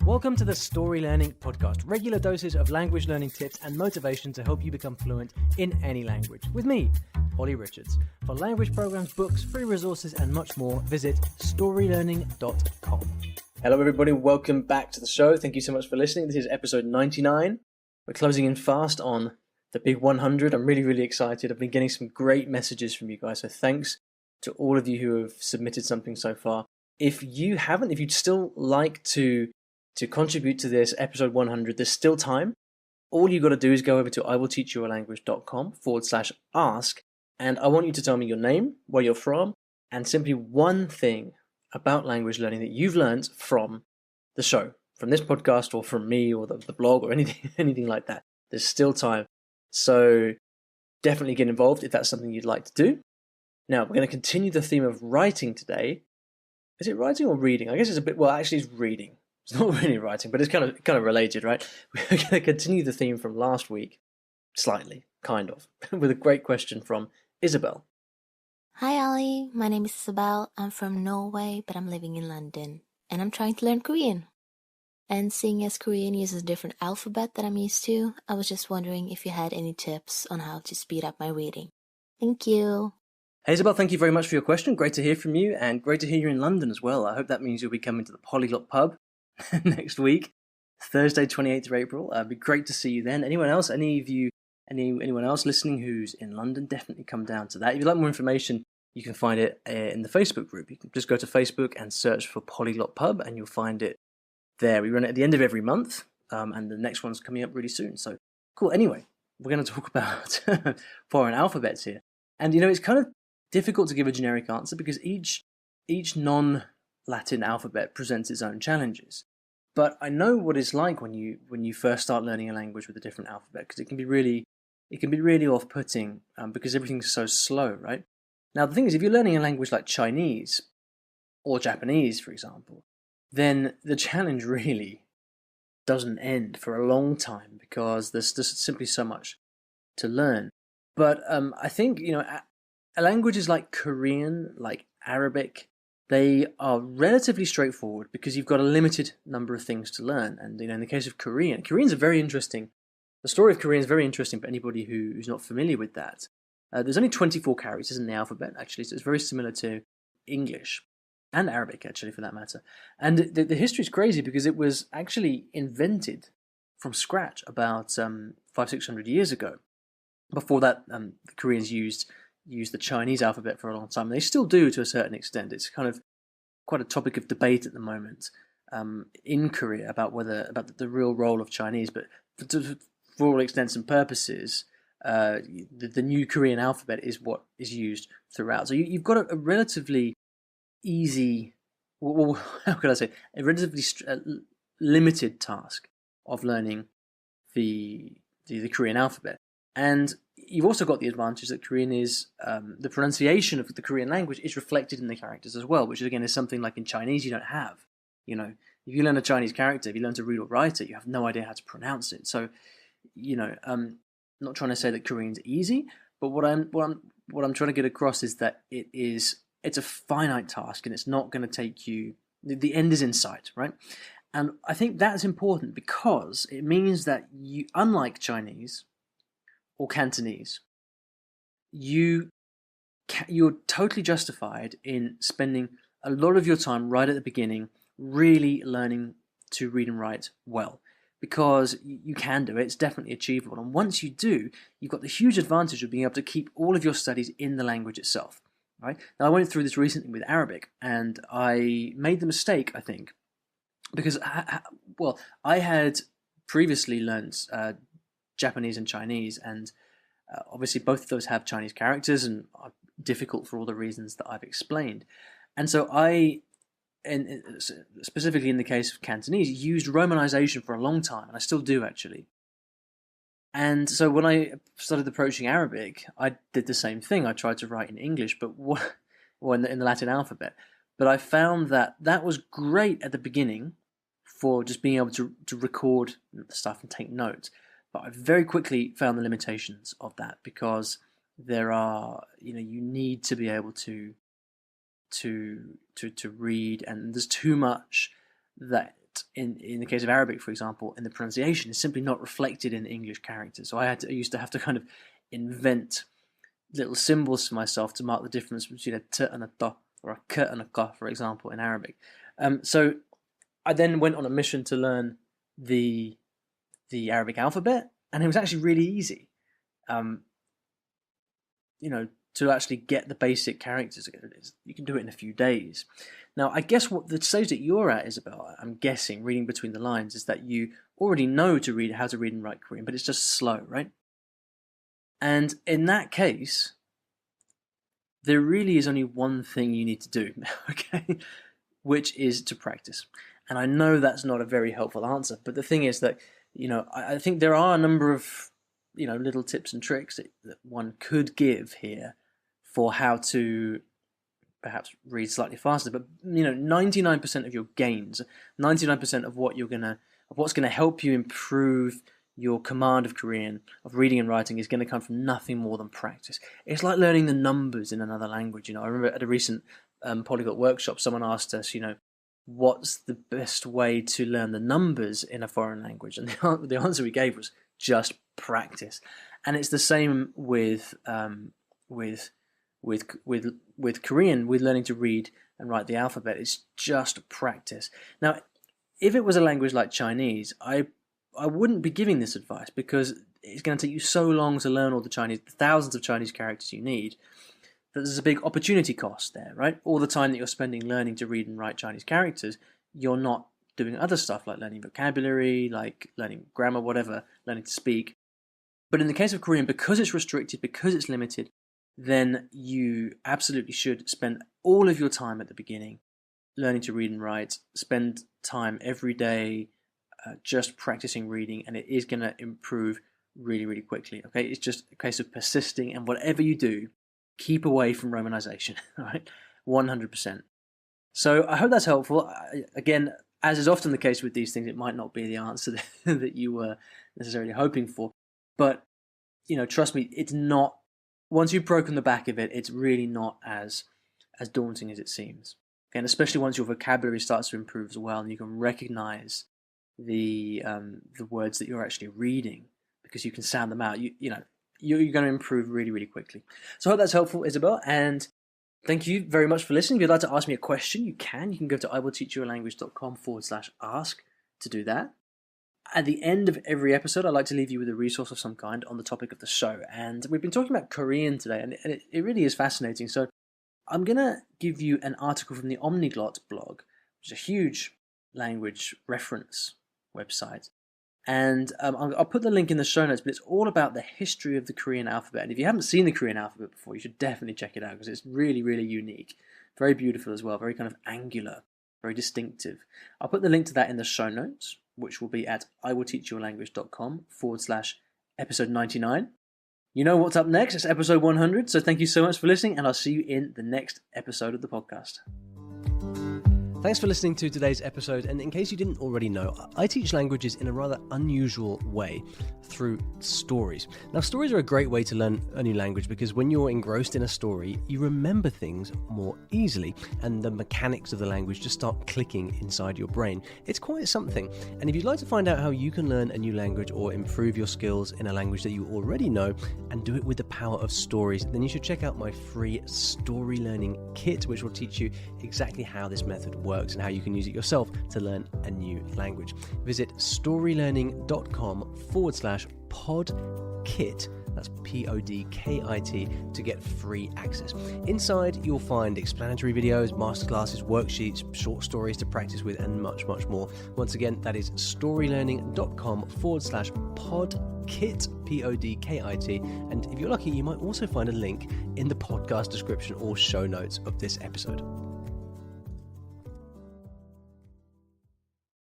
Welcome to the Story Learning Podcast, regular doses of language learning tips and motivation to help you become fluent in any language. With me, Olly Richards. For language programs, books, free resources, and much more, visit StoryLearning.com. Hello everybody, welcome back to the show. Thank you so much for listening. This is episode 99. We're closing in fast on the big 100. I'm really excited. I've been getting some great messages from you guys, so thanks to all of you who have submitted something so far. If you haven't, if you'd still like to contribute to this episode 100, there's still time. All you got to do is go over to iwillteachyoualanguage.com/ask, and I want you to tell me your name, where you're from, and simply one thing about language learning that you've learned from the show, from this podcast or from me or the blog or anything like that. There's still time. So definitely get involved if that's something you'd like to do. Now, we're going to continue the theme of writing today. Is it writing or reading? I guess it's a bit, well, actually it's reading. It's not really writing, but it's kind of related, right? We're going to continue the theme from last week, slightly, kind of, with a great question from Isabel. Hi Ollie, my name is Isabel. I'm from Norway, but I'm living in London, and I'm trying to learn Korean. And seeing as Korean uses a different alphabet that I'm used to, I was just wondering if you had any tips on how to speed up my reading. Thank you. Hey Isabel, thank you very much for your question. Great to hear from you, and great to hear you're in London as well. I hope that means you'll be coming to the Polyglot Pub next week, Thursday, 28th of April. It'd be great to see you then. Anyone else, anyone else listening who's in London, definitely come down to that. If you'd like more information, you can find it in the Facebook group. You can just go to Facebook and search for Polyglot Pub, and you'll find it there. We run it at the end of every month, and the next one's coming up really soon. So cool. Anyway, we're going to talk about foreign alphabets here. And, it's kind of difficult to give a generic answer because each non-Latin alphabet presents its own challenges. But I know what it's like when you first start learning a language with a different alphabet, because it can be really off-putting because everything's so slow, right? Now the thing is, if you're learning a language like Chinese or Japanese, for example, then the challenge really doesn't end for a long time because there's simply so much to learn. But I think languages like Korean, like Arabic, they are relatively straightforward because you've got a limited number of things to learn. And in the case of Koreans are very interesting. The story of Korean is very interesting for anybody who's not familiar with that. There's only 24 characters in the alphabet, actually, so it's very similar to English and Arabic, actually, for that matter. And the history is crazy because it was actually invented from scratch about 500-600 years ago. Before that, the Koreans used the Chinese alphabet for a long time. They still do to a certain extent. It's kind of quite a topic of debate at the moment in Korea about the real role of Chinese. But for all intents and purposes, the new Korean alphabet is what is used throughout. So you've got a relatively easy, how could I say, a relatively limited task of learning the Korean alphabet. And you've also got the advantage that Korean is, the pronunciation of the Korean language is reflected in the characters as well, which again is something like in Chinese you don't have. If you learn a Chinese character, if you learn to read or write it, you have no idea how to pronounce it. So, I'm not trying to say that Korean's easy, but what I'm trying to get across is that it's a finite task and it's not going to take you, the end is in sight, right? And I think that's important because it means that you, unlike Chinese or Cantonese, you're totally justified in spending a lot of your time right at the beginning really learning to read and write well, because you can do it. It's definitely achievable. And once you do, you've got the huge advantage of being able to keep all of your studies in the language itself. Right? Now, I went through this recently with Arabic, and I made the mistake, I think, because I had previously learned Japanese and Chinese, and obviously both of those have Chinese characters and are difficult for all the reasons that I've explained. And so specifically in the case of Cantonese, used Romanization for a long time, and I still do actually. And so when I started approaching Arabic, I did the same thing. I tried to write in English, but in the Latin alphabet. But I found that was great at the beginning for just being able to record stuff and take notes. But I very quickly found the limitations of that, because there are, you need to be able to read, and there's too much that in the case of Arabic, for example, in the pronunciation is simply not reflected in English characters. So I used to have to kind of invent little symbols for myself to mark the difference between a t and a t, or a k and a ka, for example, in Arabic. So I then went on a mission to learn the Arabic alphabet, and it was actually really easy. To actually get the basic characters. You can do it in a few days. Now, I guess what the stage that you're at, Isabel, I'm guessing, reading between the lines, is that you already know how to read and write Korean, but it's just slow, right? And in that case, there really is only one thing you need to do, okay? Which is to practice. And I know that's not a very helpful answer, but the thing is that, I think there are a number of, little tips and tricks that one could give here for how to perhaps read slightly faster. But 99% of your gains, 99% of what's gonna help you improve your command of Korean, of reading and writing, is going to come from nothing more than practice. It's like learning the numbers in another language. I remember at a recent polyglot workshop, someone asked us, what's the best way to learn the numbers in a foreign language? And the answer we gave was just practice. And it's the same with Korean, with learning to read and write the alphabet. It's just practice. Now, if it was a language like Chinese, I wouldn't be giving this advice, because it's going to take you so long to learn all the thousands of Chinese characters you need, that there's a big opportunity cost there, right? All the time that you're spending learning to read and write Chinese characters, you're not doing other stuff like learning vocabulary, like learning grammar, whatever, learning to speak. But in the case of Korean, because it's restricted, because it's limited, then you absolutely should spend all of your time at the beginning learning to read and write, spend time every day just practicing reading, and it is going to improve really, really quickly. Okay, it's just a case of persisting, and whatever you do, keep away from romanization. Right, 100%. So I hope that's helpful. Again, as is often the case with these things, it might not be the answer that you were necessarily hoping for, but trust me, it's not. Once you've broken the back of it, it's really not as daunting as it seems. Okay, and especially once your vocabulary starts to improve as well, and you can recognize the words that you're actually reading, because you can sound them out. You're going to improve really, really quickly. So I hope that's helpful, Isabel, and thank you very much for listening. If you'd like to ask me a question, you can go to iwillteachyoualanguage.com/ask to do that. At the end of every episode, I like to leave you with a resource of some kind on the topic of the show, and we've been talking about Korean today, and it really is fascinating. So I'm going to give you an article from the Omniglot blog, which is a huge language reference website, and I'll put the link in the show notes, but it's all about the history of the Korean alphabet. And if you haven't seen the Korean alphabet before, you should definitely check it out, because it's really, really unique, very beautiful as well, very kind of angular, very distinctive. I'll put the link to that in the show notes, which will be at iwillteachyoualanguage.com/episode 99. You know what's up next. It's episode 100. So thank you so much for listening, and I'll see you in the next episode of the podcast. Thanks for listening to today's episode, and in case you didn't already know, I teach languages in a rather unusual way, through stories. Now, stories are a great way to learn a new language, because when you're engrossed in a story, you remember things more easily, and the mechanics of the language just start clicking inside your brain. It's quite something, and if you'd like to find out how you can learn a new language or improve your skills in a language that you already know, and do it with the power of stories, then you should check out my free Story Learning Kit, which will teach you exactly how this method works and how you can use it yourself to learn a new language. Visit storylearning.com/podkit, that's PODKIT, to get free access. Inside, you'll find explanatory videos, masterclasses, worksheets, short stories to practice with, and much, much more. Once again, that is storylearning.com/podkit, PODKIT, and if you're lucky, you might also find a link in the podcast description or show notes of this episode.